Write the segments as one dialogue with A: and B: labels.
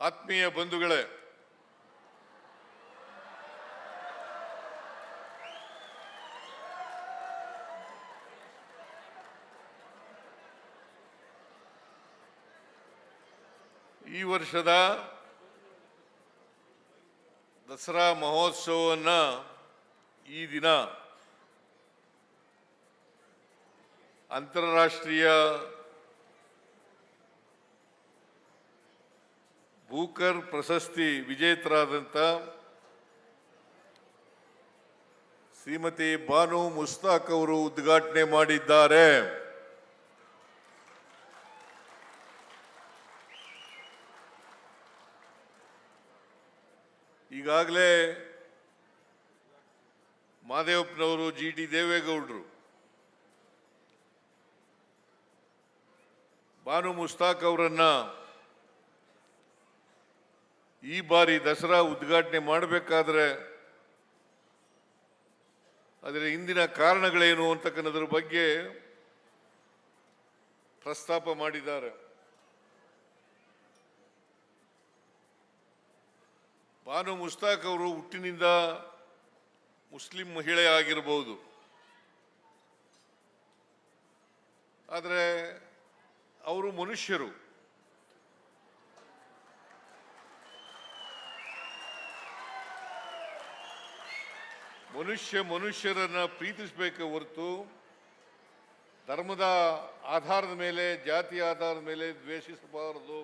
A: ಆತ್ಮೀಯ ಬಂಧುಗಳೇ, ಈ ವರ್ಷದ ದಸರಾ ಮಹೋತ್ಸವವನ್ನು ಈ ದಿನ ಅಂತಾರಾಷ್ಟ್ರೀಯ ಬೂಕರ್ ಪ್ರಶಸ್ತಿ ವಿಜೇತರಾದಂಥ ಶ್ರೀಮತಿ ಬಾನು ಮುಸ್ತಾಕ್ ಅವರು ಉದ್ಘಾಟನೆ ಮಾಡಿದ್ದಾರೆ. ಈಗಾಗಲೇ ಮಾದೇವಪ್ಪನವರು, GT ದೇವೇಗೌಡರು, ಬಾನು ಮುಸ್ತಾಕ್ ಅವರನ್ನ ಈ ಬಾರಿ ದಸರಾ ಉದ್ಘಾಟನೆ ಮಾಡಬೇಕಾದ್ರೆ ಅದರ ಹಿಂದಿನ ಕಾರಣಗಳೇನು ಅಂತಕ್ಕನ್ನೋದ್ರ ಬಗ್ಗೆ ಪ್ರಸ್ತಾಪ ಮಾಡಿದ್ದಾರೆ. ಬಾನು ಮುಸ್ತಾಕ್ ಅವರು ಹುಟ್ಟಿನಿಂದ ಮುಸ್ಲಿಂ ಮಹಿಳೆ ಆಗಿರಬಹುದು, ಆದರೆ ಅವರು ಮನುಷ್ಯರು. ಮನುಷ್ಯರನ್ನ ಪ್ರೀತಿಸಬೇಕೆ ಹೊರತು ಧರ್ಮದ ಆಧಾರದ ಮೇಲೆ, ಜಾತಿಯ ಆಧಾರದ ಮೇಲೆ ದ್ವೇಷಿಸಬಾರದು.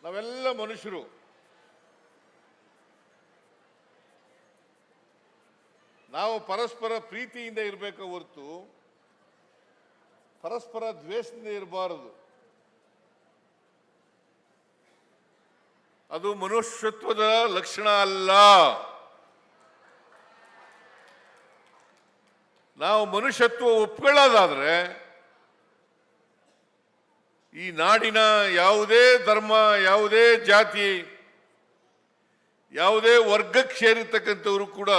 A: ನಾವೆಲ್ಲ ಮನುಷ್ಯರು. ನಾವು ಪರಸ್ಪರ ಪ್ರೀತಿಯಿಂದ ಇರಬೇಕು ಹೊರತು ಪರಸ್ಪರ ದ್ವೇಷದಿಂದ ಇರಬಾರದು. ಅದು ಮನುಷ್ಯತ್ವದ ಲಕ್ಷಣ ಅಲ್ಲ. ನಾವು ಮನುಷ್ಯತ್ವ ಒಪ್ಕೊಳ್ಳೋದಾದ್ರೆ ಈ ನಾಡಿನ ಯಾವುದೇ ಧರ್ಮ, ಯಾವುದೇ ಜಾತಿ, ಯಾವುದೇ ವರ್ಗಕ್ಕೆ ಸೇರಿರ್ತಕ್ಕಂಥವರು ಕೂಡ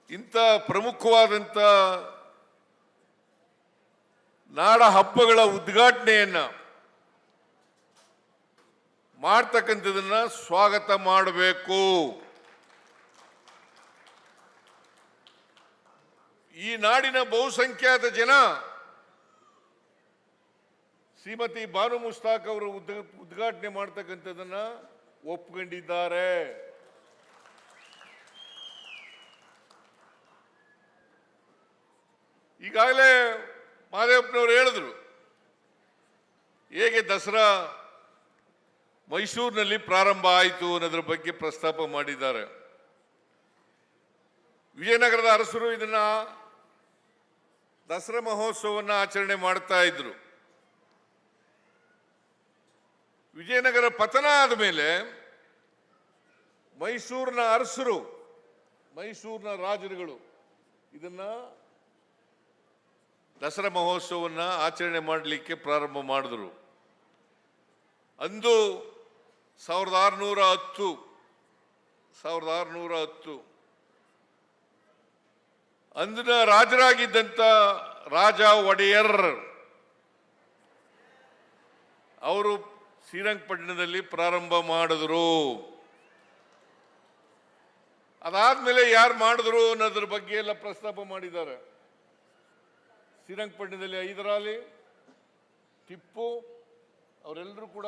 A: ಇಂಥ ಪ್ರಮುಖವಾದಂಥ ನಾಡ ಹಬ್ಬಗಳ ಉದ್ಘಾಟನೆಯನ್ನ ಮಾಡ್ತಕ್ಕಂಥದನ್ನ ಸ್ವಾಗತ ಮಾಡಬೇಕು. ಈ ನಾಡಿನ ಬಹುಸಂಖ್ಯಾತ ಜನ ಶ್ರೀಮತಿ ಬಾನು ಮುಸ್ತಾಕ್ ಅವರು ಉದ್ಘಾಟನೆ ಮಾಡ್ತಕ್ಕಂಥದನ್ನ ಒಪ್ಕೊಂಡಿದ್ದಾರೆ. ಈಗಾಗಲೇ ಮಾದೇವಪ್ಪನವರು ಹೇಳಿದ್ರು ಹೇಗೆ ದಸರಾ ಮೈಸೂರಿನಲ್ಲಿ ಪ್ರಾರಂಭ ಆಯಿತು ಅನ್ನೋದ್ರ ಬಗ್ಗೆ ಪ್ರಸ್ತಾಪ ಮಾಡಿದ್ದಾರೆ. ವಿಜಯನಗರದ ಅರಸರು ಇದನ್ನ ದಸರಾ ಮಹೋತ್ಸವವನ್ನು ಆಚರಣೆ ಮಾಡ್ತಾ ಇದ್ರು. ವಿಜಯನಗರ ಪತನ ಆದ ಮೇಲೆ ಮೈಸೂರಿನ ಅರಸರು, ಮೈಸೂರಿನ ರಾಜರುಗಳು ಇದನ್ನ ದಸರಾ ಮಹೋತ್ಸವವನ್ನು ಆಚರಣೆ ಮಾಡಲಿಕ್ಕೆ ಪ್ರಾರಂಭ ಮಾಡಿದ್ರು. ಅಂದು 1610 ಅಂದಿನ ರಾಜರಾಗಿದ್ದಂಥ ರಾಜ ಒಡೆಯರ್ ಅವರು ಶ್ರೀರಂಗಪಟ್ಟಣದಲ್ಲಿ ಪ್ರಾರಂಭ ಮಾಡಿದ್ರು. ಅದಾದ್ಮೇಲೆ ಯಾರು ಮಾಡಿದ್ರು ಅನ್ನೋದ್ರ ಬಗ್ಗೆ ಎಲ್ಲ ಪ್ರಸ್ತಾಪ ಮಾಡಿದ್ದಾರೆ. ಶ್ರೀರಂಗಪಟ್ಟಣದಲ್ಲಿ ಹೈದರಾಲಿ, ಟಿಪ್ಪು ಅವರೆಲ್ಲರೂ ಕೂಡ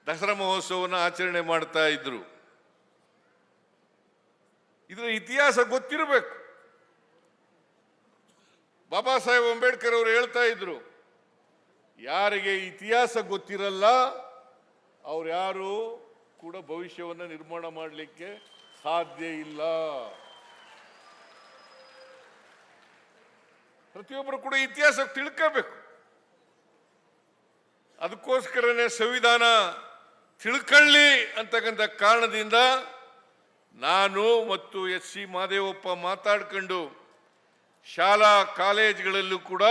A: ದಸರಾ ಮಹೋತ್ಸವವನ್ನು ಆಚರಣೆ ಮಾಡ್ತಾ ಇದ್ರು. ಇದರ ಇತಿಹಾಸ ಗೊತ್ತಿರಬೇಕು. ಬಾಬಾ ಸಾಹೇಬ್ ಅಂಬೇಡ್ಕರ್ ಅವರು ಹೇಳ್ತಾ ಇದ್ರು, ಯಾರಿಗೆ ಇತಿಹಾಸ ಗೊತ್ತಿರಲ್ಲ ಅವ್ರು ಯಾರು ಕೂಡ ಭವಿಷ್ಯವನ್ನು ನಿರ್ಮಾಣ ಮಾಡಲಿಕ್ಕೆ ಸಾಧ್ಯ ಇಲ್ಲ. ಪ್ರತಿಯೊಬ್ಬರು ಕೂಡ ಇತಿಹಾಸ ತಿಳ್ಕೋಬೇಕು. ಅದಕ್ಕೋಸ್ಕರನೇ ಸಂವಿಧಾನ ತಿಳ್ಕೊಳ್ಳಿ ಅಂತಕ್ಕಂಥ ಕಾರಣದಿಂದ ನಾನು ಮತ್ತು SC ಮಾದೇವಪ್ಪ ಮಾತಾಡ್ಕೊಂಡು ಶಾಲಾ ಕಾಲೇಜುಗಳಲ್ಲೂ ಕೂಡ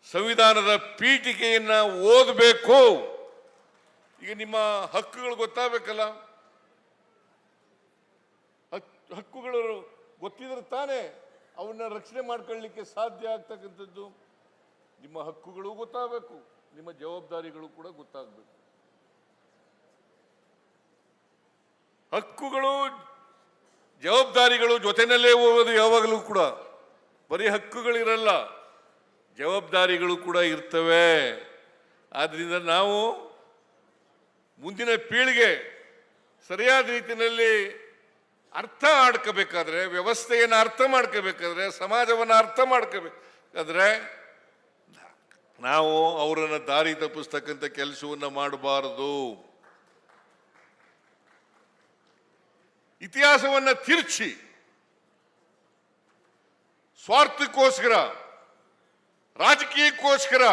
A: ಸಂವಿಧಾನದ ಪೀಠಿಕೆಯನ್ನ ಓದಬೇಕು. ಈಗ ನಿಮ್ಮ ಹಕ್ಕುಗಳು ಗೊತ್ತಾಗಬೇಕಲ್ಲ, ಹಕ್ಕುಗಳು ಗೊತ್ತಿದ್ರೆ ತಾನೇ ಅವನ್ನ ರಕ್ಷಣೆ ಮಾಡ್ಕೊಳ್ಳಿಕ್ಕೆ ಸಾಧ್ಯ ಆಗ್ತಕ್ಕಂಥದ್ದು. ನಿಮ್ಮ ಹಕ್ಕುಗಳು ಗೊತ್ತಾಗಬೇಕು, ನಿಮ್ಮ ಜವಾಬ್ದಾರಿಗಳು ಕೂಡ ಗೊತ್ತಾಗಬೇಕು. ಹಕ್ಕುಗಳು ಜವಾಬ್ದಾರಿಗಳು ಜೊತೆನಲ್ಲೇ ಹೋಗೋದು ಯಾವಾಗಲೂ ಕೂಡ. ಬರೀ ಹಕ್ಕುಗಳಿರಲ್ಲ, ಜವಾಬ್ದಾರಿಗಳು ಕೂಡ ಇರ್ತವೆ. ಆದ್ರಿಂದ ನಾವು ಮುಂದಿನ ಪೀಳಿಗೆ ಸರಿಯಾದ ರೀತಿಯಲ್ಲಿ ಅರ್ಥ ಮಾಡ್ಕೋಬೇಕಾದ್ರೆ, ವ್ಯವಸ್ಥೆಯನ್ನು ಅರ್ಥ ಮಾಡ್ಕೋಬೇಕಾದ್ರೆ, ಸಮಾಜವನ್ನು ಅರ್ಥ ಮಾಡ್ಕೋಬೇಕಾದ್ರೆ ನಾವು ಅವರನ್ನು ದಾರಿ ತಪ್ಪಿಸ್ತಕ್ಕಂಥ ಕೆಲಸವನ್ನು ಮಾಡಬಾರದು. ಇತಿಹಾಸವನ್ನು ತಿರುಚಿ ಸ್ವಾರ್ಥಕ್ಕೋಸ್ಕರ, ರಾಜಕೀಯಕ್ಕೋಸ್ಕರ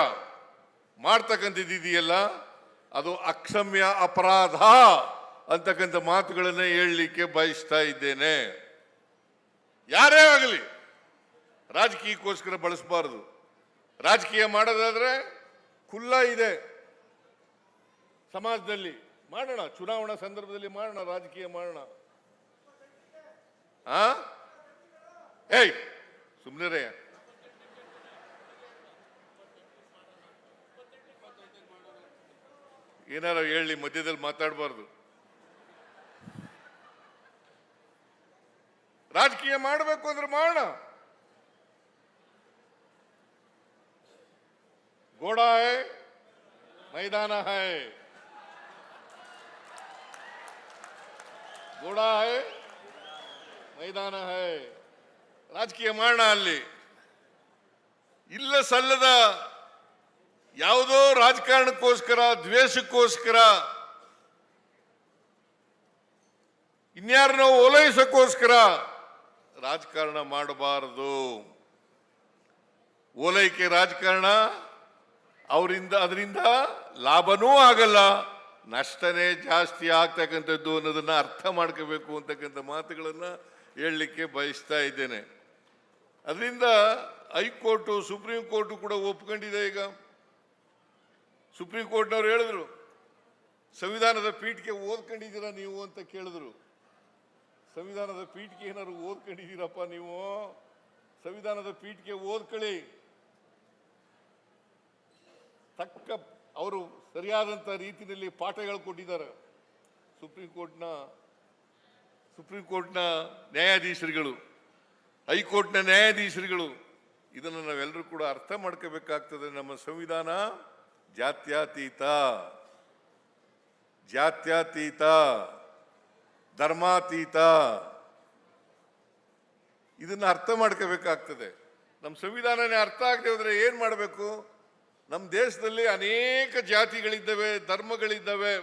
A: ಮಾಡ್ತಕ್ಕಂಥದ್ದಿದೆಯಲ್ಲ, ಅದು ಅಕ್ಷಮ್ಯ ಅಪರಾಧ ಅಂತಕ್ಕಂಥ ಮಾತುಗಳನ್ನು ಹೇಳಲಿಕ್ಕೆ ಬಯಸ್ತಾ ಇದ್ದೇನೆ. ಯಾರೇ ಆಗಲಿ ರಾಜಕೀಯಕ್ಕೋಸ್ಕರ ಬಳಸಬಾರದು. ರಾಜಕೀಯ ಮಾಡೋದಾದ್ರೆ ಖುಲ್ಲಾ ಇದೆ ಸಮಾಜದಲ್ಲಿ, ಮಾಡೋಣ. ಚುನಾವಣಾ ಸಂದರ್ಭದಲ್ಲಿ ಮಾಡೋಣ, ರಾಜಕೀಯ ಮಾಡೋಣ. ಏಯ್ ಸುಮ್ಮನೆ ಏನಾರ ಹೇಳಿ, ಮಧ್ಯದಲ್ಲಿ ಮಾತಾಡಬಾರ್ದು. ರಾಜಕೀಯ ಮಾಡಬೇಕು ಅಂದ್ರೆ ಮಾಡೋಣ. घोड़ा है, मैदान है, घोड़ा है, मैदान है. ರಾಜಕೀಯ ಮಾಡೋಣ. ಅಲ್ಲಿ ಇಲ್ಲ ಸಲ್ಲದ ಯಾವುದೋ ರಾಜಕಾರಣಕ್ಕೋಸ್ಕರ, ದ್ವೇಷಕ್ಕೋಸ್ಕರ, ಇನ್ಯಾರನ್ನೋ ಓಲೈಸಕ್ಕೋಸ್ಕರ ರಾಜಕಾರಣ ಮಾಡಬಾರದು. ಓಲೈಕೆ ರಾಜಕಾರಣ ಅದರಿಂದ ಲಾಭನೂ ಆಗಲ್ಲ, ನಷ್ಟನೇ ಜಾಸ್ತಿ ಆಗ್ತಕ್ಕಂಥದ್ದು ಅನ್ನೋದನ್ನ ಅರ್ಥ ಮಾಡ್ಕೋಬೇಕು ಅಂತಕ್ಕಂಥ ಮಾತುಗಳನ್ನ ಹೇಳಲಿಕ್ಕೆ ಬಯಸ್ತಾ ಇದ್ದೇನೆ. ಅದರಿಂದ ಹೈಕೋರ್ಟು, ಸುಪ್ರೀಂ ಕೋರ್ಟು ಕೂಡ ಒಪ್ಕೊಂಡಿದೆ. ಈಗ ಸುಪ್ರೀಂ ಕೋರ್ಟ್ನವ್ರು ಹೇಳಿದ್ರು, ಸಂವಿಧಾನದ ಪೀಠಕ್ಕೆ ಓದ್ಕೊಂಡಿದ್ದೀರಾ ನೀವು ಅಂತ ಕೇಳಿದ್ರು. ಸಂವಿಧಾನದ ಪೀಠಕ್ಕೆ ಏನಾದ್ರು ಓದ್ಕೊಂಡಿದ್ದೀರಪ್ಪ ನೀವು? ಸಂವಿಧಾನದ ಪೀಠಕ್ಕೆ ಓದ್ಕೊಳ್ಳಿ. ತಕ್ಕ ಅವರು ಸರಿಯಾದಂಥ ರೀತಿಯಲ್ಲಿ ಪಾಠಗಳು ಕೊಟ್ಟಿದ್ದಾರೆ. ಸುಪ್ರೀಂ ಕೋರ್ಟ್ನ ನ್ಯಾಯಾಧೀಶರುಗಳು, ಹೈಕೋರ್ಟ್ನ ನ್ಯಾಯಾಧೀಶರುಗಳು ಇದನ್ನು ನಾವೆಲ್ಲರೂ ಕೂಡ ಅರ್ಥ ಮಾಡ್ಕೋಬೇಕಾಗ್ತದೆ. ನಮ್ಮ ಸಂವಿಧಾನ ಜಾತ್ಯತೀತ, ಧರ್ಮಾತೀತ. ಇದನ್ನು ಅರ್ಥ ಮಾಡ್ಕೋಬೇಕಾಗ್ತದೆ. ನಮ್ಮ ಸಂವಿಧಾನನೇ ಅರ್ಥ ಆಗದೆ ಹೋದ್ರೆ ಏನ್ ಮಾಡಬೇಕು? ನಮ್ಮ ದೇಶದಲ್ಲಿ ಅನೇಕ ಜಾತಿಗಳಿದ್ದಾವೆ, ಧರ್ಮಗಳಿದ್ದಾವೆ.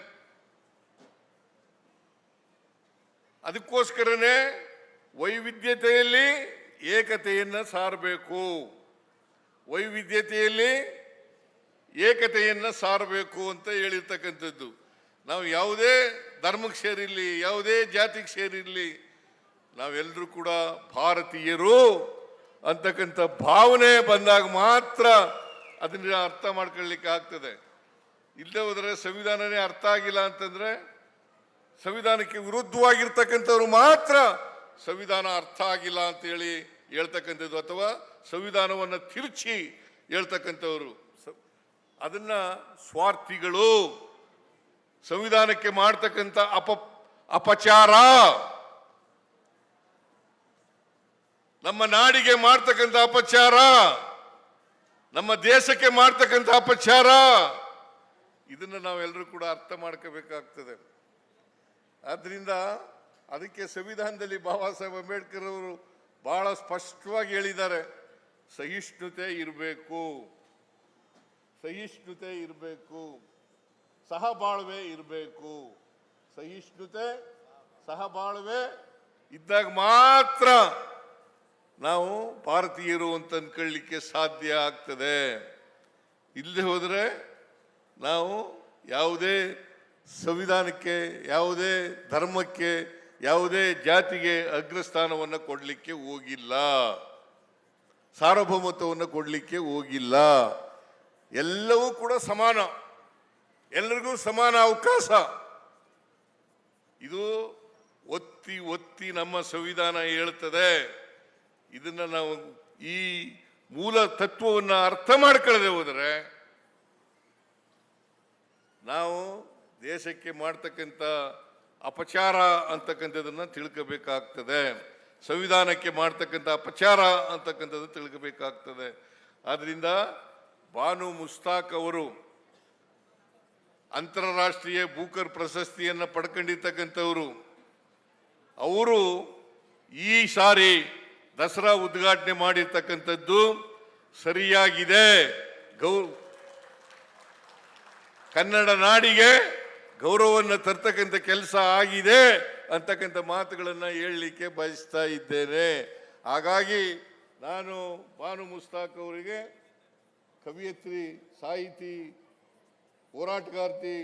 A: ಅದಕ್ಕೋಸ್ಕರನೇ ವೈವಿಧ್ಯತೆಯಲ್ಲಿ ಏಕತೆಯನ್ನು ಸಾರಬೇಕು. ವೈವಿಧ್ಯತೆಯಲ್ಲಿ ಏಕತೆಯನ್ನು ಸಾರಬೇಕು ಅಂತ ಹೇಳಿರ್ತಕ್ಕಂಥದ್ದು. ನಾವು ಯಾವುದೇ ಧರ್ಮಕ್ಕೆ ಸೇರಿರಲಿ, ಯಾವುದೇ ಜಾತಿಗೆ ಸೇರಿರಲಿ, ನಾವೆಲ್ಲರೂ ಕೂಡ ಭಾರತೀಯರು ಅಂತಕ್ಕಂಥ ಭಾವನೆ ಬಂದಾಗ ಮಾತ್ರ ಅದನ್ನ ಅರ್ಥ ಮಾಡ್ಕೊಳ್ಳಿಕ್ಕೆ ಆಗ್ತದೆ. ಇಲ್ಲದೆ ಹೋದರೆ ಸಂವಿಧಾನನೇ ಅರ್ಥ ಆಗಿಲ್ಲ ಅಂತಂದ್ರೆ, ಸಂವಿಧಾನಕ್ಕೆ ವಿರುದ್ಧವಾಗಿರ್ತಕ್ಕಂಥವ್ರು ಮಾತ್ರ ಸಂವಿಧಾನ ಅರ್ಥ ಆಗಿಲ್ಲ ಅಂತ ಹೇಳ್ತಕ್ಕಂಥದ್ದು, ಅಥವಾ ಸಂವಿಧಾನವನ್ನು ತಿರುಚಿ ಹೇಳ್ತಕ್ಕಂಥವ್ರು, ಅದನ್ನ ಸ್ವಾರ್ಥಿಗಳು. ಸಂವಿಧಾನಕ್ಕೆ ಮಾಡ್ತಕ್ಕಂಥ ಅಪಚಾರ, ನಮ್ಮ ನಾಡಿಗೆ ಮಾಡ್ತಕ್ಕಂಥ ಅಪಚಾರ, ನಮ್ಮ ದೇಶಕ್ಕೆ ಮಾಡ್ತಕ್ಕಂಥ ಅಪಚಾರ, ಇದನ್ನ ನಾವೆಲ್ಲರೂ ಕೂಡ ಅರ್ಥ ಮಾಡ್ಕೋಬೇಕಾಗ್ತದೆ. ಆದ್ರಿಂದ ಅದಕ್ಕೆ ಸಂವಿಧಾನದಲ್ಲಿ ಬಾಬಾ ಸಾಹೇಬ್ ಅಂಬೇಡ್ಕರ್ ಅವರು ಬಹಳ ಸ್ಪಷ್ಟವಾಗಿ ಹೇಳಿದ್ದಾರೆ, ಸಹಿಷ್ಣುತೆ ಇರಬೇಕು, ಸಹಿಷ್ಣುತೆ ಇರಬೇಕು, ಸಹಬಾಳ್ವೆ ಇರಬೇಕು. ಸಹಿಷ್ಣುತೆ, ಸಹಬಾಳ್ವೆ ಇದ್ದಾಗ ಮಾತ್ರ ನಾವು ಭಾರತೀಯರು ಅಂತ ಅನ್ಕೊಳ್ಳಿಕ್ಕೆ ಸಾಧ್ಯ ಆಗ್ತದೆ. ಇಲ್ಲದೆ ಹೋದರೆ ನಾವು ಯಾವುದೇ ಸಂವಿಧಾನಕ್ಕೆ, ಯಾವುದೇ ಧರ್ಮಕ್ಕೆ, ಯಾವುದೇ ಜಾತಿಗೆ ಅಗ್ರಸ್ಥಾನವನ್ನು ಕೊಡಲಿಕ್ಕೆ ಹೋಗಿಲ್ಲ, ಸಾರ್ವಭೌಮತ್ವವನ್ನು ಕೊಡಲಿಕ್ಕೆ ಹೋಗಿಲ್ಲ. ಎಲ್ಲವೂ ಕೂಡ ಸಮಾನ, ಎಲ್ಲರಿಗೂ ಸಮಾನ ಅವಕಾಶ. ಇದು ಒತ್ತಿ ಒತ್ತಿ ನಮ್ಮ ಸಂವಿಧಾನ ಹೇಳ್ತದೆ. ಇದನ್ನ ನಾವು ಈ ಮೂಲ ತತ್ವವನ್ನು ಅರ್ಥ ಮಾಡ್ಕೊಳ್ಳದೆ ಹೋದರೆ ನಾವು ದೇಶಕ್ಕೆ ಮಾಡ್ತಕ್ಕಂಥ ಅಪಚಾರ ಅಂತಕ್ಕಂಥದನ್ನ ತಿಳ್ಕೋಬೇಕಾಗ್ತದೆ, ಸಂವಿಧಾನಕ್ಕೆ ಮಾಡ್ತಕ್ಕಂಥ ಅಪಚಾರ ಅಂತಕ್ಕಂಥದ್ದು ತಿಳ್ಕೋಬೇಕಾಗ್ತದೆ. ಆದ್ರಿಂದ ಬಾನು ಮುಸ್ತಾಕ್ ಅವರು ಅಂತಾರಾಷ್ಟ್ರೀಯ ಬೂಕರ್ ಪ್ರಶಸ್ತಿಯನ್ನು ಪಡ್ಕೊಂಡಿರ್ತಕ್ಕಂಥವ್ರು. ಅವರು ಈ ಸಾರಿ ದಸರಾ ಉದ್ಘಾಟನೆ ಮಾಡಿರ್ತಕ್ಕಂಥದ್ದು ಸರಿಯಾಗಿದೆ, ಕನ್ನಡ ನಾಡಿಗೆ ಗೌರವವನ್ನು ತರ್ತಕ್ಕಂಥ ಕೆಲಸ ಆಗಿದೆ ಅಂತಕ್ಕಂಥ ಮಾತುಗಳನ್ನು ಹೇಳಲಿಕ್ಕೆ ಬಯಸ್ತಾ ಇದ್ದೇನೆ. ಹಾಗಾಗಿ ನಾನು ಬಾನು ಮುಸ್ತಾಕ್ ಅವರಿಗೆ, ಕವಿಯತ್ರಿ, ಸಾಹಿತಿ, ಹೋರಾಟಗಾರ್ತಿ,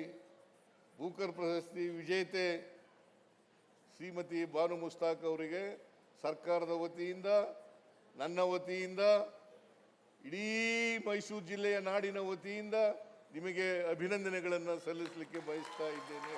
A: ಬೂಕರ್ ಪ್ರಶಸ್ತಿ ವಿಜೇತೆ ಶ್ರೀಮತಿ ಬಾನು ಮುಸ್ತಾಕ್ ಅವರಿಗೆ ಸರ್ಕಾರದ ವತಿಯಿಂದ, ನನ್ನ ವತಿಯಿಂದ, ಇಡೀ ಮೈಸೂರು ಜಿಲ್ಲೆಯ ನಾಡಿನ ವತಿಯಿಂದ ನಿಮಗೆ ಅಭಿನಂದನೆಗಳನ್ನು ಸಲ್ಲಿಸಲಿಕ್ಕೆ ಬಯಸ್ತಾ ಇದ್ದೇನೆ.